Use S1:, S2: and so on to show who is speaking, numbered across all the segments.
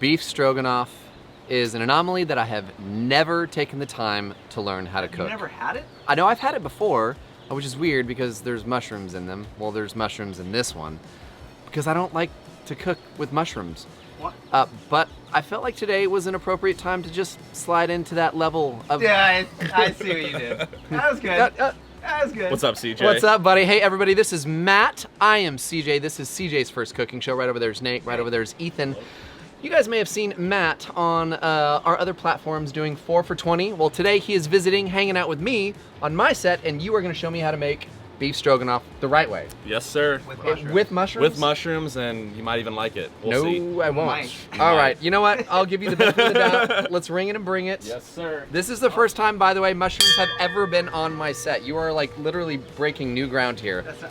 S1: Beef stroganoff is an anomaly that I have never taken the time to learn how to cook.
S2: You've never had it?
S1: I know I've had it before, which is weird because there's mushrooms in them. Well, there's mushrooms in this one because I don't like to cook with mushrooms.
S2: What?
S1: But I felt like today was an appropriate time to just slide into that level of...
S2: Yeah, I see what you did. That was good. That was good.
S3: What's up, CJ?
S1: What's up, buddy? Hey, everybody, this is Matt. I am CJ. This is CJ's first cooking show. Right over there is Nate. Right over there is Ethan. You guys may have seen Matt on our other platforms doing 4 for 20. Well, today he is visiting, hanging out with me on my set, and you are going to show me how to make beef stroganoff the right way.
S3: Yes, sir.
S2: With mushrooms.
S1: With mushrooms?
S3: With mushrooms, and you might even like it. We'll see.
S1: No, I won't.
S2: might.
S1: All right, you know what? I'll give you the benefit of the doubt. Let's ring it and bring it.
S3: Yes, sir.
S1: This is the first time, by the way, mushrooms have ever been on my set. You are like literally breaking new ground here.
S2: That's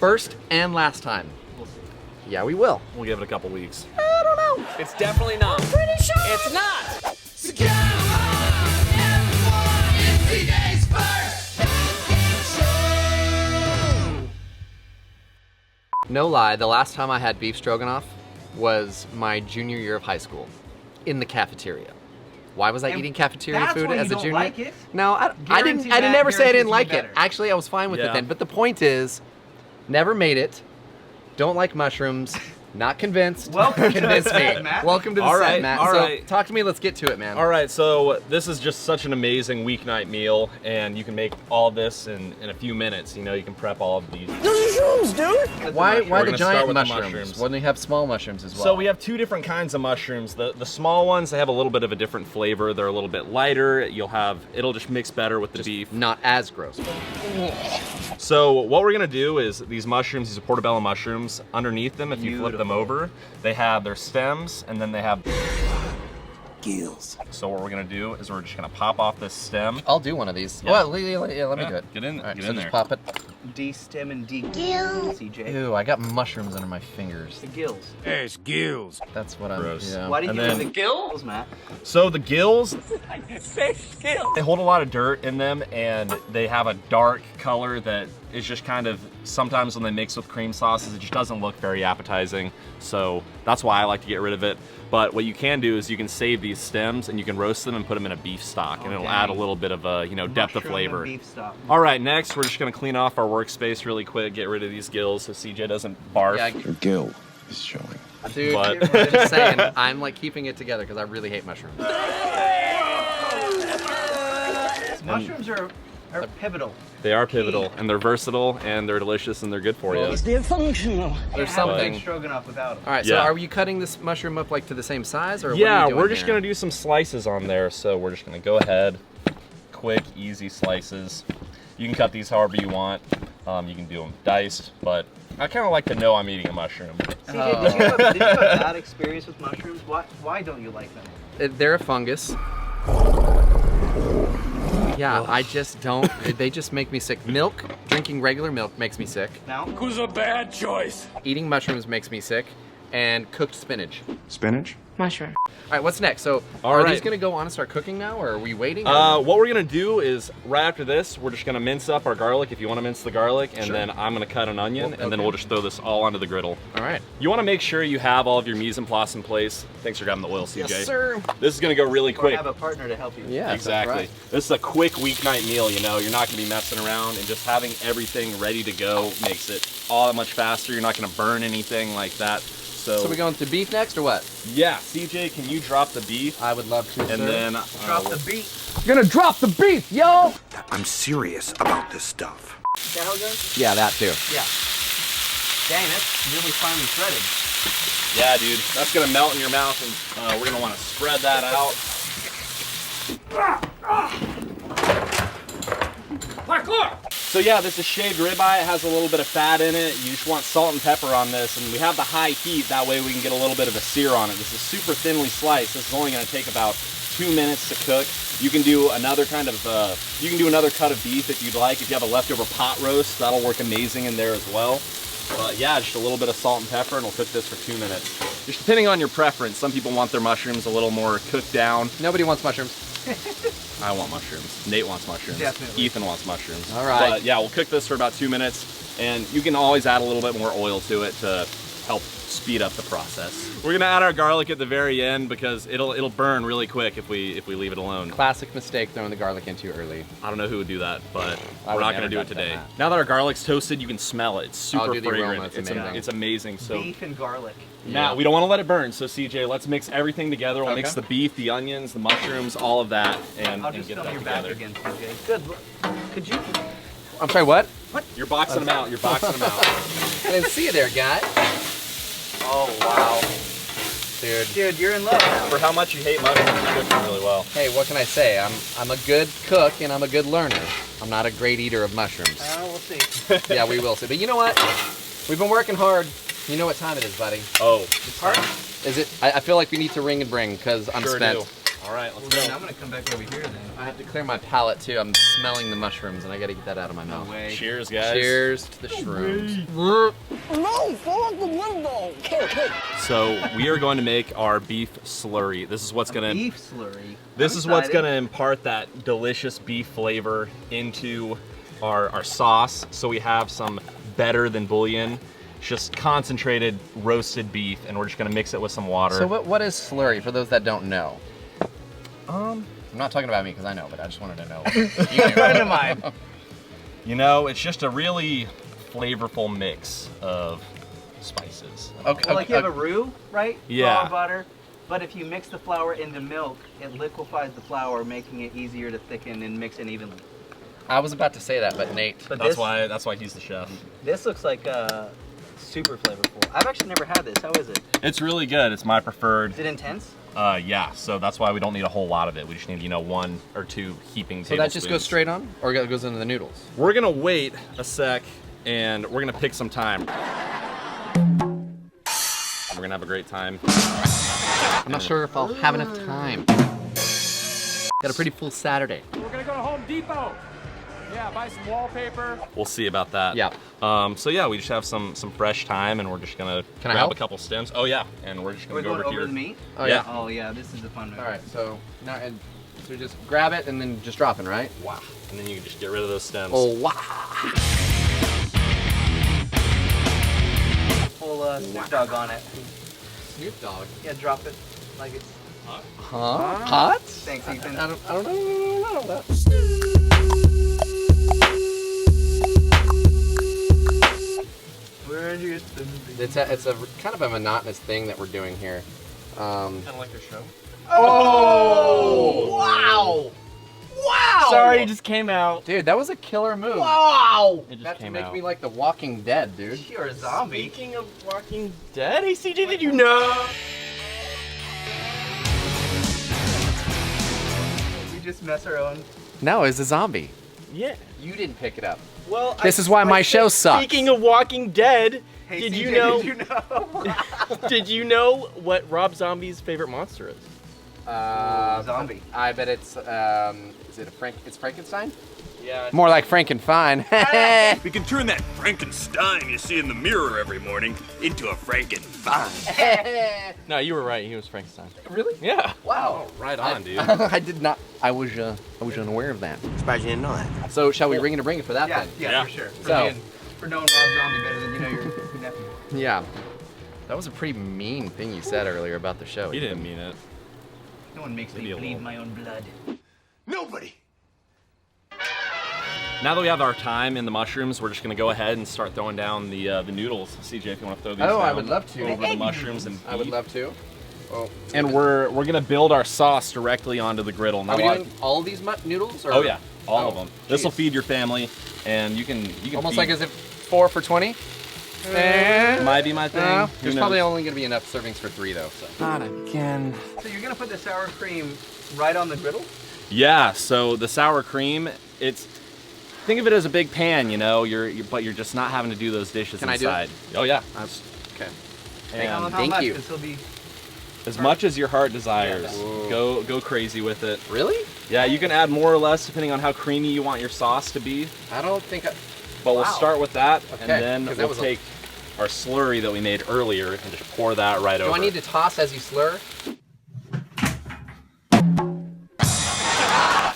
S1: First and last time.
S2: We'll see.
S1: Yeah, we will.
S3: We'll give it a couple weeks.
S1: I don't know.
S4: It's definitely not.
S1: I'm pretty sure.
S4: It's not.
S5: So come on, everyone, it's today's first show.
S1: No lie, the last time I had beef stroganoff was my junior year of high school in the cafeteria. Why was I
S2: And
S1: eating cafeteria
S2: that's
S1: food
S2: why you
S1: as a
S2: don't
S1: junior?
S2: like it?
S1: No, I didn't.
S2: Guarantee
S1: I didn't
S2: that
S1: ever say I didn't
S2: guarantees
S1: like
S2: you
S1: it.
S2: better.
S1: Actually, I was fine with it
S3: Yeah.
S1: then. But the point is, never made it. Don't like mushrooms. Not convinced.
S2: Welcome to the
S1: Convince
S2: set,
S1: me.
S2: Matt.
S1: Welcome to the
S3: All
S1: set,
S3: right,
S1: Matt.
S3: all
S1: So
S3: right.
S1: talk to me. Let's get to it, man.
S3: All right, so this is just such an amazing weeknight meal, and you can make all this in a few minutes. You know, you can prep all of these.
S1: Why
S3: We're
S1: the
S3: gonna start
S1: giant
S3: with the
S1: mushrooms?
S3: mushrooms.
S1: When they have small mushrooms as well.
S3: So we have two different kinds of mushrooms. The small ones, they have a little bit of a different flavor. They're a little bit lighter. It'll just mix better with the beef.
S1: not as gross.
S3: So what we're gonna do is these mushrooms, these are portobello mushrooms, underneath them, if you flip them
S2: Beautiful.
S3: over, they have their stems and then they have gills. So what we're gonna do is we're just gonna pop off this stem.
S1: I'll do one of these.
S3: Yeah.
S1: Well, let me
S3: Yeah,
S1: do it.
S3: get in-
S1: All right,
S3: get
S1: so
S3: in
S1: just
S3: there.
S1: pop it.
S2: D-stem and D-gill, CJ.
S1: Ew, I got mushrooms under my fingers.
S2: The gills.
S4: There's gills.
S1: That's what I'm.
S3: Gross.
S1: Yeah.
S2: Why do you
S3: And
S2: give
S3: then-
S2: them the gills, Matt?
S3: So the gills,
S4: Fish gills.
S3: they hold a lot of dirt in them and they have a dark color that is just kind of, sometimes when they mix with cream sauces, it just doesn't look very appetizing. So that's why I like to get rid of it. But what you can do is you can save these stems and you can roast them and put them in a beef stock, and it'll
S2: Okay.
S3: add a little bit of a, depth of
S2: Mushroom
S3: flavor.
S2: and beef stock.
S3: All right, next we're just gonna clean off our workspace really quick, get rid of these gills so CJ doesn't barf.
S1: Yeah,
S6: Your gill is showing.
S1: dude.
S3: But-
S1: I'm just saying, I'm like keeping it together because I really hate mushrooms.
S2: Mushrooms are pivotal.
S3: They are pivotal and they're versatile and they're delicious and they're good for you.
S1: There's
S2: Have
S1: something.
S2: good stroganoff without them.
S1: All right, so
S3: Yeah.
S1: are you cutting this mushroom up like to the same size, or what are
S3: Yeah,
S1: you doing
S3: we're just
S1: here?
S3: gonna do some slices on there. So we're just gonna go ahead, quick, easy slices. You can cut these however you want. You can do them diced, but I kind of like to know I'm eating a mushroom.
S2: CJ, did you have a bad experience with mushrooms? Why don't you like them?
S1: They're a fungus. Yeah, I just don't. They just make me sick. Milk, drinking regular milk makes me sick.
S2: Now?
S4: Was a bad choice.
S1: Eating mushrooms makes me sick, and cooked spinach.
S6: Spinach?
S7: Mushroom.
S1: All right, what's next? So,
S3: All
S1: are
S3: right.
S1: these gonna go on and start cooking now, or are we waiting? or-
S3: What we're gonna do is right after this, we're just gonna mince up our garlic if you want to mince the garlic, and
S1: Sure.
S3: then I'm gonna cut an onion,
S1: Well,
S3: and then
S1: okay.
S3: we'll just throw this all onto the griddle.
S1: All right.
S3: You want to make sure you have all of your mise en place in place. Thanks for grabbing the oil, CJ.
S1: Yes, sir.
S3: This is gonna go really
S2: Or
S3: quick.
S2: have a partner to help you.
S1: Yeah,
S3: Exactly.
S1: That's right.
S3: This is a quick weeknight meal, You're not gonna be messing around, and just having everything ready to go makes it all that much faster. You're not gonna burn anything like that.
S1: So we going to beef next, or what?
S3: Yeah, CJ, can you drop the beef?
S1: I would love to.
S3: And
S1: sir.
S3: then
S2: Drop
S3: we'll-
S2: the beat.
S1: gonna drop the beef, yo.
S6: I'm serious about this stuff.
S2: Is that how it goes?
S1: Yeah, that too.
S2: Yeah. Dang, that's really finely threaded.
S3: Yeah, dude, that's gonna melt in your mouth, and we're gonna want to spread that out. So yeah, this is shaved ribeye. It has a little bit of fat in it. You just want salt and pepper on this, and we have the high heat. That way we can get a little bit of a sear on it. This is super thinly sliced. This is only gonna take about 2 minutes to cook. You can do another kind of, another cut of beef if you'd like. If you have a leftover pot roast, that'll work amazing in there as well. But yeah, just a little bit of salt and pepper, and we'll cook this for 2 minutes. Just depending on your preference. Some people want their mushrooms a little more cooked down.
S1: Nobody wants mushrooms.
S3: I want mushrooms. Nate wants mushrooms.
S2: Definitely.
S3: Ethan wants mushrooms.
S1: All right.
S3: But yeah, we'll cook this for about 2 minutes, and you can always add a little bit more oil to it to help speed up the process. We're gonna add our garlic at the very end because it'll burn really quick if we leave it alone.
S1: Classic mistake, throwing the garlic in too early.
S3: I don't know who would do that, but
S1: I
S3: we're
S1: would
S3: not
S1: never
S3: gonna do it
S1: touch
S3: today.
S1: that.
S3: Now that our garlic's toasted, you can smell it. It's super
S1: do the aroma,
S3: fragrant.
S1: it's amazing.
S3: It's amazing. So
S2: Beef and garlic.
S3: now we don't want to let it burn. So CJ, let's mix everything together. We'll mix
S1: Okay.
S3: the beef, the onions, the mushrooms, all of that, and,
S2: I'll
S3: and
S2: just
S3: get
S2: film
S3: that
S2: your
S3: together.
S2: back again, CJ. Good. Could you?
S1: I'm sorry, what?
S3: You're boxing them out. You're boxing them out.
S1: I didn't see you there, guy.
S2: Oh wow,
S1: Dude.
S2: dude, you're in love.
S3: For how much you hate mushrooms, you're cooking really well.
S1: Hey, what can I say? I'm a good cook and I'm a good learner. I'm not a great eater of mushrooms.
S2: We'll see.
S1: Yeah, we will see. But you know what? We've been working hard. You know what time it is, buddy.
S3: Oh,
S1: Is it? I feel like we need to ring and bring because I'm
S3: sure
S1: spent.
S3: do. All right,
S2: Well,
S3: let's
S2: then
S3: go.
S2: I'm gonna come back over here then.
S1: I have to clear my palate too. I'm smelling the mushrooms and I gotta get that out of my
S2: No
S1: mouth.
S2: way.
S3: Cheers, guys.
S1: Cheers to the shrooms.
S3: So we are going to make our beef slurry. This is what's gonna
S2: Beef slurry.
S3: This
S2: I'm
S3: is what's
S2: excited.
S3: gonna impart that delicious beef flavor into our sauce. So we have some better than bouillon, just concentrated roasted beef, and we're just gonna mix it with some water.
S1: So what is slurry for those that don't know? I'm not talking about me because I know, but I just wanted to know. You knew.
S2: Friend of mine.
S3: You know, it's just a really flavorful mix of spices.
S1: Okay.
S2: Well, like you have a roux, right?
S3: Yeah.
S2: Flour, butter. But if you mix the flour into milk, it liquefies the flour, making it easier to thicken and mix it evenly.
S1: I was about to say that, but Nate.
S2: But
S3: That's why he's the chef.
S2: This looks like super flavorful. I've actually never had this. How is it?
S3: It's really good. It's my preferred.
S2: Is it intense?
S3: Yeah, so that's why we don't need a whole lot of it. We just need, you know, 1 or 2 heaping
S1: So that just goes straight on, or it goes into the noodles?
S3: We're gonna wait a sec, and we're gonna pick some time. We're gonna have a great time.
S1: I'm not sure if I'll have enough time. Got a pretty full Saturday.
S4: We're gonna go to Home Depot. Yeah, buy some wallpaper.
S3: We'll see about that.
S1: Yeah.
S3: So yeah, we just have some fresh time, and we're just gonna
S1: Can I
S3: grab
S1: help?
S3: a couple stems. Oh yeah, and we're just
S2: Are we
S3: gonna go
S2: going
S3: over
S2: over
S3: here.
S2: the meat?
S1: Oh
S3: Yeah.
S2: Oh yeah, this is the fun one.
S1: All right, so now and so just grab it and then just drop it, right?
S3: Wow. And then you can just get rid of those stems.
S1: Oh wow!
S2: Full Snoop Dogg on it.
S1: Snoop Dogg.
S2: Yeah, drop it like it's.
S1: Huh? Hot?
S2: Thanks, Ethan.
S1: I don't know.
S2: Where'd you
S1: It's a kind of a monotonous thing that we're doing here.
S3: Kind of like your show.
S1: Oh! Wow! Wow!
S3: Sorry, it just came out.
S1: Dude, that was a killer move.
S2: Wow!
S3: It just
S1: That
S3: came
S1: makes
S3: out.
S1: me like The Walking Dead, dude.
S2: You're a zombie.
S3: Speaking of Walking Dead, hey CJ, did you know?
S2: We just mess our own.
S1: No, it's a zombie.
S3: Yeah.
S1: You didn't pick it up.
S3: Well,
S1: This is why my show sucks.
S3: Speaking of Walking Dead,
S2: Hey,
S3: did
S2: CJ,
S3: you know?
S2: Did you know?
S3: Did you know what Rob Zombie's favorite monster is?
S2: Zombie.
S1: I bet it's is it it's Frankenstein?
S3: Yeah.
S1: More like Frankenfine.
S7: We can turn that Frankenstein you see in the mirror every morning into a Frankenfine.
S3: No, you were right. He was Frankenstein.
S1: Really?
S3: Yeah.
S1: Wow.
S3: Right on, dude.
S1: I did not. I was unaware of that.
S6: Surprised you didn't know that.
S1: So shall we ring it or bring it for that
S2: Yeah,
S1: then?
S2: yeah,
S3: Yeah.
S2: for sure.
S1: So-
S2: For knowing Rob Zombie better than you know your nephew.
S1: Yeah. That was a pretty mean thing you said earlier about the show.
S3: He didn't mean it.
S2: No one makes
S3: Maybe
S2: me
S3: a
S2: bleed
S3: little.
S2: my own blood.
S7: Nobody.
S3: Now that we have our thyme and the mushrooms, we're just gonna go ahead and start throwing down the noodles. CJ, if you want to throw these
S1: Oh, I
S3: down
S1: would love to.
S3: over the mushrooms and
S1: I would
S3: beef.
S1: love to. Oh.
S3: And we're gonna build our sauce directly onto the griddle. Now,
S1: Are we doing all these noodles? Or?
S3: oh yeah, all of
S1: Oh,
S3: them. This will
S1: geez.
S3: feed your family, and you can
S1: Almost
S3: feed.
S1: like as if 4 for 20?
S3: Might be my thing.
S1: No,
S3: Who
S1: there's
S3: knows?
S1: probably only going to be enough servings for 3 though. So.
S3: Not again.
S2: So you're gonna put the sour cream right on the griddle?
S3: Yeah. So the sour cream, think of it as a big pan, you know. But you're just not having to do those dishes
S1: Can I do it?
S3: inside. Oh yeah.
S1: Okay.
S2: Tell them how
S1: thank
S2: much,
S1: you.
S2: 'cause he'll be.
S3: As much as your heart desires.
S1: Whoa.
S3: Go crazy with it.
S1: Really?
S3: Yeah, you can add more or less depending on how creamy you want your sauce to be.
S1: I don't think I...
S3: But we'll
S1: Wow.
S3: start with that,
S1: Okay,
S3: and then
S1: 'cause that
S3: we'll
S1: was a-
S3: take our slurry that we made earlier and just pour that right over.
S1: Do I need to toss as you slur?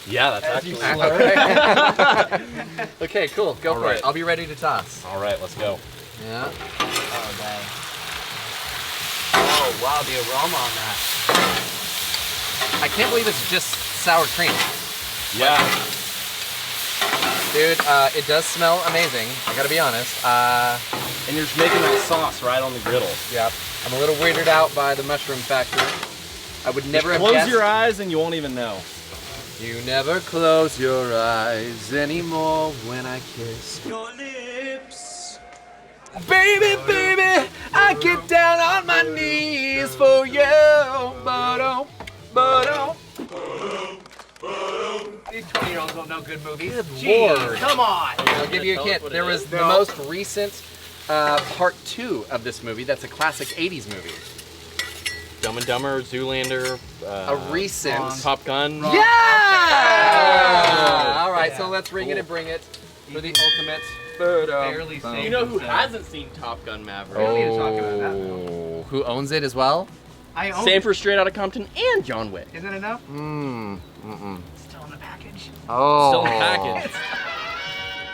S3: Yeah, that's
S2: As you
S3: actually.
S1: Okay. Okay, cool. Go
S3: All
S1: for
S3: right.
S1: it. I'll be ready to toss.
S3: All right, let's go.
S1: Yeah.
S2: Oh, dang. Oh wow, the aroma on that.
S1: I can't believe it's just sour cream.
S3: Yeah.
S1: Dude, it does smell amazing. I gotta be honest.
S3: And you're just making that sauce right on the griddle.
S1: Yep. I'm a little weirded out by the mushroom factor. I would never have
S3: Close
S1: guessed.
S3: your eyes and you won't even know.
S1: You never close your eyes anymore when I kiss
S5: Your lips.
S1: Baby, baby, I get down on my knees for you. But
S2: These 20-year-olds don't know good movies.
S1: Good
S2: Jeez,
S1: Lord.
S2: come on.
S1: I'll give you a hint. There was the most recent part 2 of this movie. That's a classic 80s movie.
S3: Dumb and Dumber, Zoolander,
S1: A recent.
S3: Top Gun.
S1: Yeah!
S2: Okay.
S1: All right,
S2: Yeah.
S1: so let's ring it and bring it for the ultimate.
S2: Barely saved
S3: You know who
S2: himself.
S3: hasn't seen Top Gun Maverick?
S2: don't need to talk about that,
S1: Oh, who owns it as well?
S2: I own
S3: Same
S2: it.
S3: for Straight Outta Compton and John Wick.
S2: Isn't it enough?
S1: Still in
S2: Still in the package.
S1: Oh.
S3: Still in the package.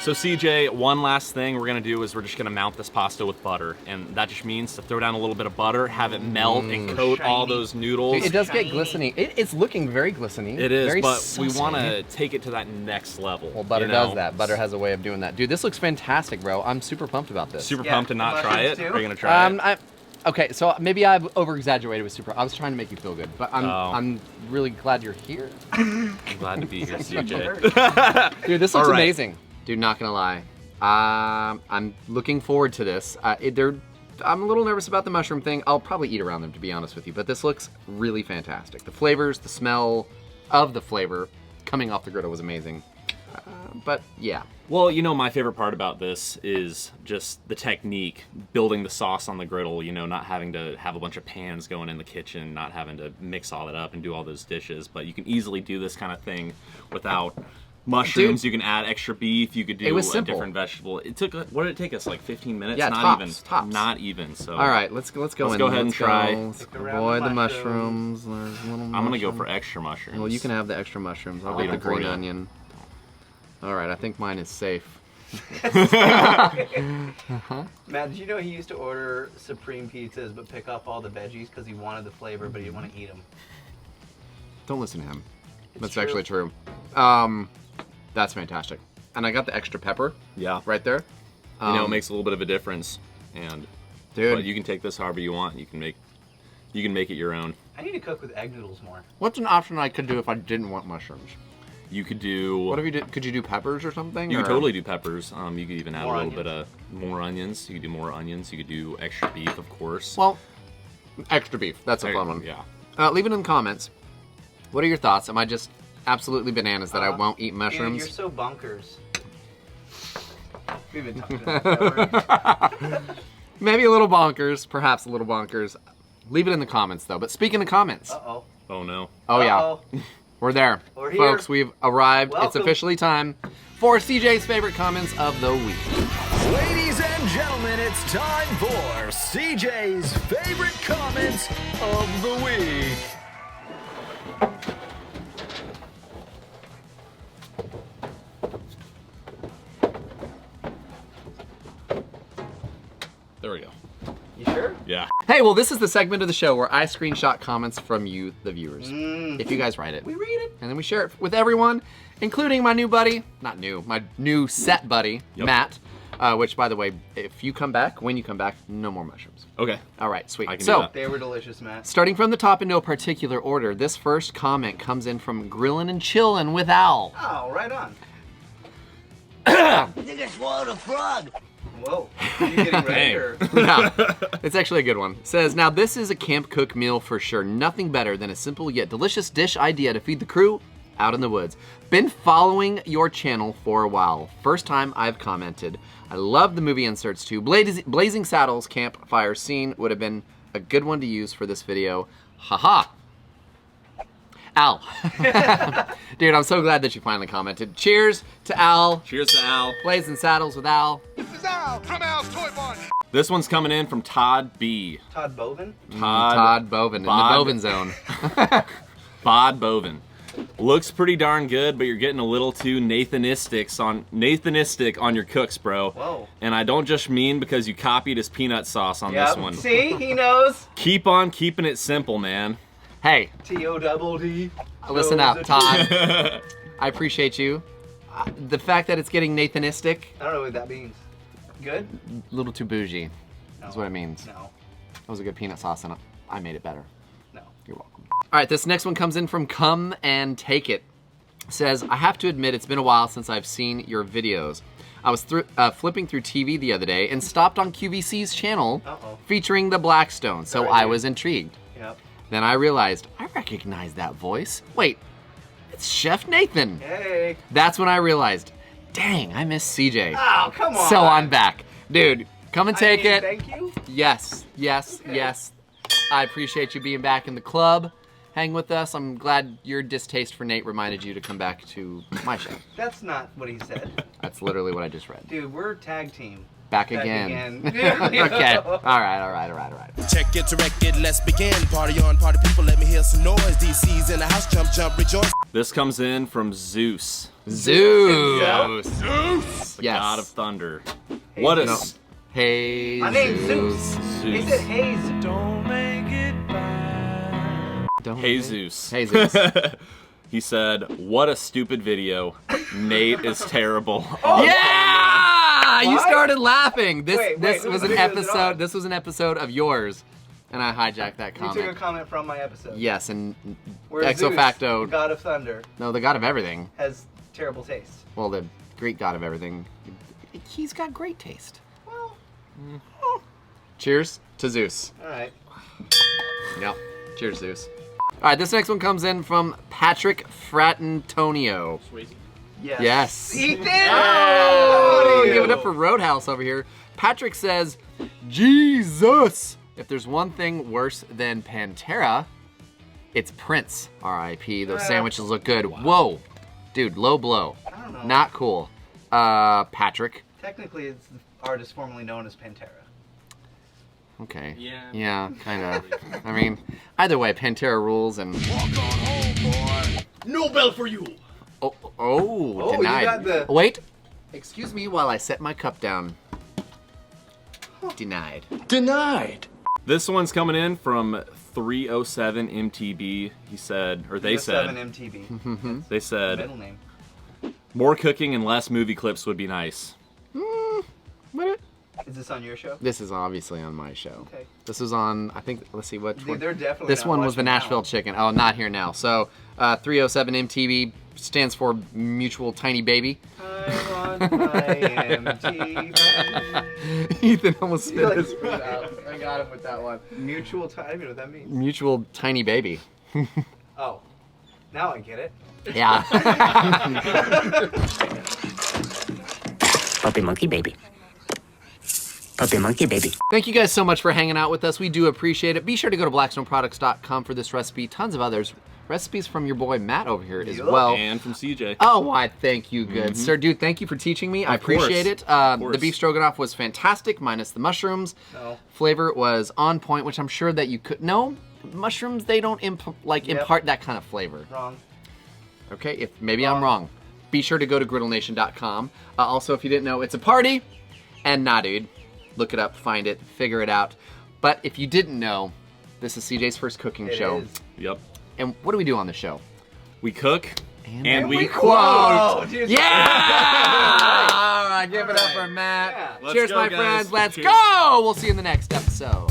S3: So CJ, one last thing we're gonna do is we're just gonna mount this pasta with butter, and that just means to throw down a little bit of butter, have it melt and coat all
S2: Shiny.
S3: those noodles.
S1: Dude, it does get
S2: Shiny.
S1: glistening. It's looking very glistening.
S3: It is,
S1: very
S3: but we
S1: saucy.
S3: want to take it to that next level.
S1: Well, butter
S3: you know?
S1: does that. Butter has a way of doing that. Dude, this looks fantastic, bro. I'm super pumped about this.
S3: Super
S2: Yeah,
S3: pumped to not try it.
S2: mushrooms too?
S3: Are you gonna try it?
S1: Okay, so maybe I've over-exaggerated with super. I was trying to make you feel good, but I'm really glad you're here.
S3: I'm glad to be here, CJ.
S1: Dude, this looks
S3: All right.
S1: amazing. Dude, not gonna lie. I'm looking forward to this. I'm a little nervous about the mushroom thing. I'll probably eat around them, to be honest with you, but this looks really fantastic. The flavors, the smell of the flavor coming off the griddle was amazing. But yeah.
S3: Well, you know, my favorite part about this is just the technique, building the sauce on the griddle, you know, not having to have a bunch of pans going in the kitchen, not having to mix all that up and do all those dishes, but you can easily do this kind of thing without mushrooms.
S1: Dude,
S3: you can add extra beef, you could do
S1: it was
S3: a
S1: simple.
S3: different vegetable. It took, what did it take us, like 15 minutes?
S1: Yeah,
S3: not
S1: tops,
S3: even.
S1: tops.
S3: Not even, so.
S1: All right, let's go
S3: Let's
S1: in.
S3: go ahead and try.
S1: Let's
S2: Look around
S1: avoid
S2: the
S1: the
S2: mushrooms.
S1: mushrooms. There's little
S3: I'm gonna go
S1: mushroom.
S3: for extra mushrooms.
S1: Well, you can have the extra mushrooms. I'll
S3: I'll
S1: get
S3: eat
S1: the
S3: 'em for
S1: green
S3: you.
S1: onion. All right, I think mine is safe.
S2: Matt, did you know he used to order Supreme pizzas but pick up all the veggies because he wanted the flavor but he didn't want to eat them?
S1: Don't listen to him. That's
S2: true.
S1: actually true. That's fantastic. And I got the extra pepper
S3: Yeah.
S1: right there.
S3: You know, it makes a little bit of a difference. And
S1: Dude,
S3: but you can take this however you want. You can make it your own.
S2: I need to cook with egg noodles more.
S1: what's an option I could do if I didn't want mushrooms?
S3: You could do.
S1: What if you did? Could you do peppers or something?
S3: You
S1: or?
S3: could totally do peppers. You could even add
S2: More
S3: a little
S2: onions.
S3: bit of more onions. You could do more onions. You could do extra beef, of course.
S1: Well, extra beef. That's a fun one.
S3: Yeah.
S1: Leave it in the comments. What are your thoughts? Am I just absolutely bananas that I won't eat
S2: Dude,
S1: mushrooms?
S2: you're so bunkers. We've been talking about that word.
S1: Maybe a little bonkers. Perhaps a little bonkers. Leave it in the comments, though. But speaking of comments.
S2: Uh-oh.
S3: Oh no.
S1: Oh, yeah.
S2: Uh-oh.
S1: We're there.
S2: We're here.
S1: Folks, we've arrived. It's
S2: Welcome.
S1: officially time for CJ's favorite comments of the week.
S8: Ladies and gentlemen, it's time for CJ's favorite comments of the week.
S3: There we go.
S2: You sure?
S3: Yeah.
S1: Hey, well, this is the segment of the show where I screenshot comments from you, the viewers. If you guys write it.
S2: We read it.
S1: And then we share it with everyone, including my new buddy, not new, my new set buddy,
S3: Yep.
S1: Matt. Which, by the way, if you come back, when you come back, no more mushrooms.
S3: Okay.
S1: All right, sweet.
S3: I can do
S1: So,
S3: that.
S2: They were delicious, Matt.
S1: starting from the top in no particular order, this first comment comes in from Grillin' and Chillin' with Al.
S2: Oh, right on.
S5: I think I swallowed a frog.
S2: Whoa. Are you getting ready
S3: Dang.
S2: or?
S1: Yeah, it's actually a good one. Says, now this is a camp cook meal for sure. Nothing better than a simple yet delicious dish idea to feed the crew out in the woods. Been following your channel for a while. First time I've commented. I love the movie inserts too. Blazing Saddles campfire scene would have been a good one to use for this video. Haha. Al. Dude, I'm so glad that you finally commented. Cheers to Al.
S3: Cheers to Al.
S1: Blazing Saddles with Al.
S3: This one's coming in from Todd B.
S2: Todd Bovin?
S1: Todd Bovin in the
S3: Bod.
S1: Bovin zone.
S3: Bod Bovin. Looks pretty darn good, but you're getting a little too Nathanistic on your cooks, bro.
S2: Whoa.
S3: And I don't just mean because you copied his peanut sauce on this one.
S2: See, he knows.
S3: Keep on keeping it simple, man.
S1: Hey,
S2: T-O-double-D.
S1: listen up, Todd. I appreciate you. The fact that it's getting Nathanistic,
S2: I don't know what that means. Good?
S1: a little too bougie.
S2: No.
S1: That's what it means.
S2: No.
S1: That was a good peanut sauce, and I made it better.
S2: No.
S1: You're welcome. All right, this next one comes in from Come and Take It. Says, I have to admit it's been a while since I've seen your videos. I was flipping through TV the other day and stopped on QVC's channel featuring the Blackstone, so
S2: Sorry,
S1: I
S2: dude.
S1: was intrigued.
S2: Yep.
S1: Then I realized, I recognize that voice. Wait, it's Chef Nathan.
S2: Hey.
S1: That's when I realized, dang, I miss CJ.
S2: Oh, come on.
S1: So I'm back. Dude, come and take it.
S2: Thank you.
S1: Yes, yes, yes. I appreciate you being back in the club. Hang with us. I'm glad your distaste for Nate reminded you to come back to my show.
S2: That's not what he said.
S1: That's literally what I just read.
S2: Dude, we're tag team.
S1: Back again. Okay. All right.
S9: Check it to record, let's begin. Party on, party people, let me hear some noise. DC's in the house, jump, jump, rejoice.
S3: This comes in from Zeus,
S1: Zeus.
S3: the
S1: Yes.
S3: god of thunder. What
S1: No.
S3: is
S1: Hey,
S2: My name's Zeus. He said Hayes.
S3: Hey Zeus?
S1: Hey, Zeus.
S3: He said, "What a stupid video. Nate is terrible."
S1: Yeah! You
S2: What?
S1: started laughing. This
S2: Wait,
S1: this
S2: who
S1: was
S2: was
S1: an
S2: it on?
S1: episode. This was an episode of yours, and I hijacked that
S2: You took a
S1: comment.
S2: comment from my episode.
S1: Yes, and
S2: Where
S1: ex
S2: Zeus,
S1: facto.
S2: the god of thunder,
S1: No, the god of everything.
S2: has terrible taste.
S1: Well, the Greek god of everything. He's got great taste.
S2: Well,
S1: Cheers to Zeus.
S2: all right.
S1: Yep. Cheers, Zeus. All right, this next one comes in from Patrick Fratantonio.
S2: Yes.
S1: Yes.
S2: Ethan!
S1: Oh, give it up for Roadhouse over here. Patrick says, Jesus! If there's one thing worse than Pantera, it's Prince. R.I.P. Those sandwiches look good. Whoa. Dude, low blow.
S2: I don't know.
S1: Not cool. Patrick.
S2: Technically, it's the artist formerly known as Pantera.
S1: Okay.
S3: Yeah.
S1: Yeah, kind of. I mean, either way, Pantera rules and...
S7: No bell for you.
S2: Oh, you
S1: denied.
S2: got the-
S1: Wait. Excuse me while I set my cup down. Denied.
S6: Denied.
S3: This one's coming in from 307 MTB. He said, or they said,
S2: 7 MTV.
S3: they said,
S2: Middle name.
S3: more cooking and less movie clips would be nice.
S1: What?
S2: Is this on your show?
S1: This is obviously on my show.
S2: Okay.
S1: This was on, I think, let's see, what
S2: Dude,
S1: one?
S2: they're definitely
S1: This
S2: not
S1: one was the
S2: watching now.
S1: Nashville Chicken. Oh, not here now. So, 307 MTV stands for Mutual Tiny Baby.
S2: I'm on IMTV.
S1: Ethan almost
S2: He, like,
S1: spit his
S2: spit it out.
S1: I got him with that one.
S2: Mutual time. I don't know what that means.
S1: Mutual Tiny Baby.
S2: Oh, now I get it.
S1: Yeah.
S10: Puppy monkey baby. Puppy monkey baby.
S1: Thank you guys so much for hanging out with us. We do appreciate it. Be sure to go to blackstoneproducts.com for this recipe. Tons of others. Recipes from your boy Matt over here as well.
S3: And from CJ.
S1: Oh, why, thank you, good sir. Dude, thank you for teaching me. I appreciate it. The beef stroganoff was fantastic, minus the mushrooms.
S2: No.
S1: Flavor was on point, which I'm sure that you could... No, mushrooms, they don't impart that kind of flavor.
S2: Wrong.
S1: Okay, if maybe I'm wrong. Be sure to go to griddlenation.com. Also, if you didn't know, it's a party. And nah, dude. Look it up, find it, figure it out. But if you didn't know, this is CJ's first cooking show.
S2: Is.
S3: Yep.
S1: And what do we do on the show?
S3: We cook and we
S1: quote.
S2: Oh, dude.
S1: Yeah! All right, give it up for Matt.
S2: Yeah.
S3: Let's
S1: Cheers,
S3: go,
S1: my
S3: guys.
S1: friends. Let's
S3: Cheers.
S1: go! We'll see you in the next episode.